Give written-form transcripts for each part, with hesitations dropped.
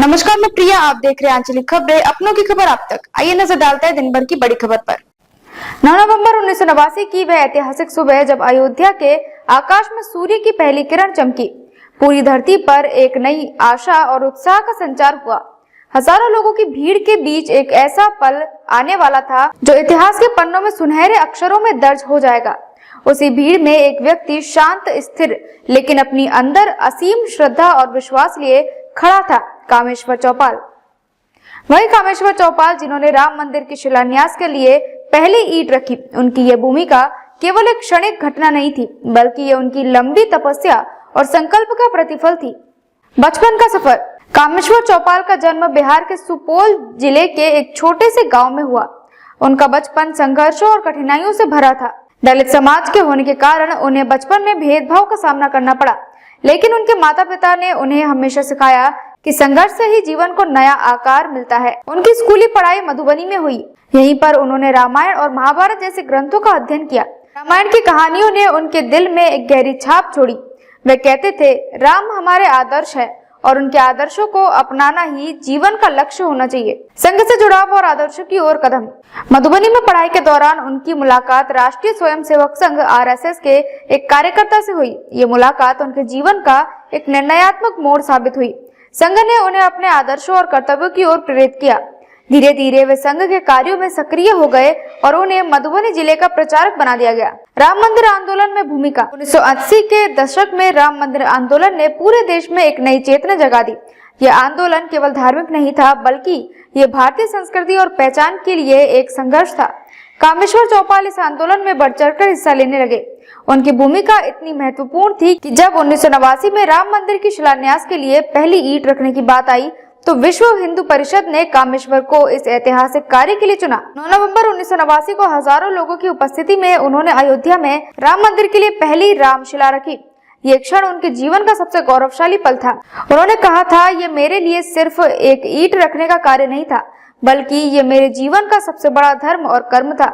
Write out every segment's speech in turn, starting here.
नमस्कार, मैं प्रिया। आप देख रहे हैं आंचलिक खबरें, अपनों की खबर आप तक। आइए नजर डालते हैं दिन भर की बड़ी खबर पर। 9 नवंबर 1989 की वह ऐतिहासिक सुबह जब अयोध्या के आकाश में सूर्य की पहली किरण चमकी, पूरी धरती पर एक नई आशा और उत्साह का संचार हुआ। हजारों लोगों की भीड़ के बीच एक ऐसा पल आने वाला था जो इतिहास के पन्नों में सुनहरे अक्षरों में दर्ज हो जाएगा। उसी भीड़ में एक व्यक्ति शांत, स्थिर, लेकिन अपनी अंदर असीम श्रद्धा और विश्वास लिए खड़ा था, कामेश्वर चौपाल। वही कामेश्वर चौपाल जिन्होंने राम मंदिर के शिलान्यास के लिए पहली ईंट रखी। उनकी यह भूमिका केवल एक क्षणिक घटना नहीं थी, बल्कि ये उनकी लंबी तपस्या और संकल्प का प्रतिफल थी। बचपन का सफर। कामेश्वर चौपाल का जन्म बिहार के सुपौल जिले के एक छोटे से गांव में हुआ। उनका बचपन संघर्षों और कठिनाइयों से भरा था। दलित समाज के होने के कारण उन्हें बचपन में भेदभाव का सामना करना पड़ा, लेकिन उनके माता पिता ने उन्हें हमेशा सिखाया कि संघर्ष से ही जीवन को नया आकार मिलता है। उनकी स्कूली पढ़ाई मधुबनी में हुई। यहीं पर उन्होंने रामायण और महाभारत जैसे ग्रंथों का अध्ययन किया। रामायण की कहानियों ने उनके दिल में एक गहरी छाप छोड़ी। वे कहते थे, राम हमारे आदर्श है और उनके आदर्शों को अपनाना ही जीवन का लक्ष्य होना चाहिए। संघ से जुड़ाव और आदर्शों की ओर कदम। मधुबनी में पढ़ाई के दौरान उनकी मुलाकात राष्ट्रीय स्वयंसेवक संघ (आरएसएस) के एक कार्यकर्ता से हुई। ये मुलाकात उनके जीवन का एक निर्णयात्मक मोड़ साबित हुई। संघ ने उन्हें अपने आदर्शों और कर्तव्यों की ओर प्रेरित किया। धीरे धीरे वे संघ के कार्यों में सक्रिय हो गए और उन्हें मधुबनी जिले का प्रचारक बना दिया गया। राम मंदिर आंदोलन में भूमिका। 1980 के दशक में राम मंदिर आंदोलन ने पूरे देश में एक नई चेतना जगा दी। यह आंदोलन केवल धार्मिक नहीं था, बल्कि ये भारतीय संस्कृति और पहचान के लिए एक संघर्ष था। कामेश्वर चौपाल इस आंदोलन में बढ़ चढ़कर हिस्सा लेने लगे। उनकी भूमिका इतनी महत्वपूर्ण थी कि जब 1989 में राम मंदिर की शिलान्यास के लिए पहली ईंट रखने की बात आई, तो विश्व हिंदू परिषद ने कामेश्वर को इस ऐतिहासिक कार्य के लिए चुना। 9 नवंबर 1989 को हजारों लोगों की उपस्थिति में उन्होंने अयोध्या में राम मंदिर के लिए पहली रामशिला रखी। ये क्षण उनके जीवन का सबसे गौरवशाली पल था। उन्होंने कहा था, ये मेरे लिए सिर्फ एक ईंट रखने का कार्य नहीं था, बल्कि ये मेरे जीवन का सबसे बड़ा धर्म और कर्म था।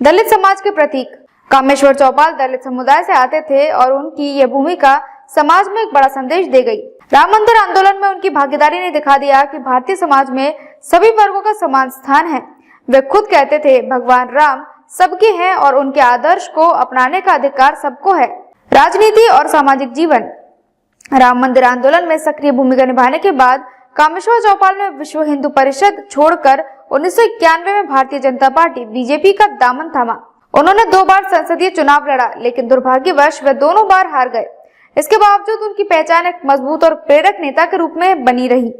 दलित समाज के प्रतीक। कामेश्वर चौपाल दलित समुदाय से आते थे और उनकी यह भूमिका समाज में एक बड़ा संदेश दे गई। राम मंदिर आंदोलन में उनकी भागीदारी ने दिखा दिया कि भारतीय समाज में सभी वर्गों का समान स्थान है। वे खुद कहते थे, भगवान राम सबके हैं और उनके आदर्श को अपनाने का अधिकार सबको है। राजनीति और सामाजिक जीवन। राम मंदिर आंदोलन में सक्रिय भूमिका निभाने के बाद कामेश्वर चौपाल ने विश्व हिंदू परिषद छोड़कर 1991 में भारतीय जनता पार्टी (बीजेपी) का दामन थामा। उन्होंने 2 बार संसदीय चुनाव लड़ा, लेकिन दुर्भाग्यवश वे दोनों बार हार गए। इसके बावजूद उनकी पहचान एक मजबूत और प्रेरक नेता के रूप में बनी रही।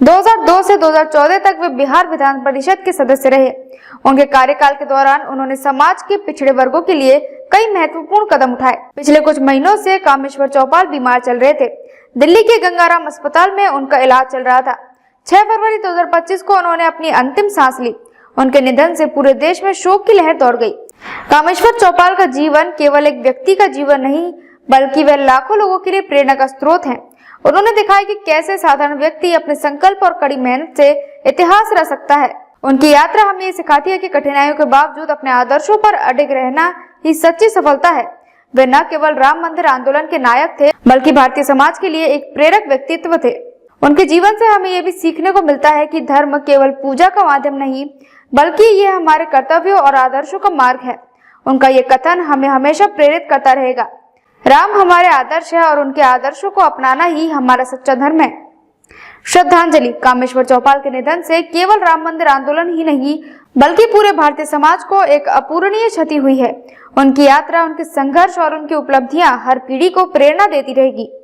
2002 से 2014 तक वे बिहार विधान परिषद के सदस्य रहे। उनके कार्यकाल के दौरान उन्होंने समाज के पिछड़े वर्गों के लिए कई महत्वपूर्ण कदम उठाए। पिछले कुछ महीनों से कामेश्वर चौपाल बीमार चल रहे थे। दिल्ली के गंगाराम अस्पताल में उनका इलाज चल रहा था। 6 फरवरी 2025 को उन्होंने अपनी अंतिम सांस ली। उनके निधन से पूरे देश में शोक की लहर दौड़ गई। कामेश्वर चौपाल का जीवन केवल एक व्यक्ति का जीवन नहीं, बल्कि वह लाखों लोगों के लिए प्रेरणा का स्रोत है। उन्होंने दिखाया कि कैसे साधारण व्यक्ति अपने संकल्प और कड़ी मेहनत से इतिहास रच सकता है। उनकी यात्रा हमें ये सिखाती है कि कठिनाइयों के बावजूद अपने आदर्शों पर अडिग रहना ही सच्ची सफलता है। वे न केवल राम मंदिर आंदोलन के नायक थे, बल्कि भारतीय समाज के लिए एक प्रेरक व्यक्तित्व थे। उनके जीवन से हमें यह भी सीखने को मिलता है कि धर्म केवल पूजा का माध्यम नहीं, बल्कि यह हमारे कर्तव्यों और आदर्शों का मार्ग है। उनका ये कथन हमें हमेशा प्रेरित करता रहेगा। राम हमारे आदर्श है और उनके आदर्शों को अपनाना ही हमारा सच्चा धर्म है। श्रद्धांजलि। कामेश्वर चौपाल के निधन से केवल राम मंदिर आंदोलन ही नहीं, बल्कि पूरे भारतीय समाज को एक अपूरणीय क्षति हुई है। उनकी यात्रा, उनके संघर्ष और उनकी उपलब्धियां हर पीढ़ी को प्रेरणा देती रहेगी।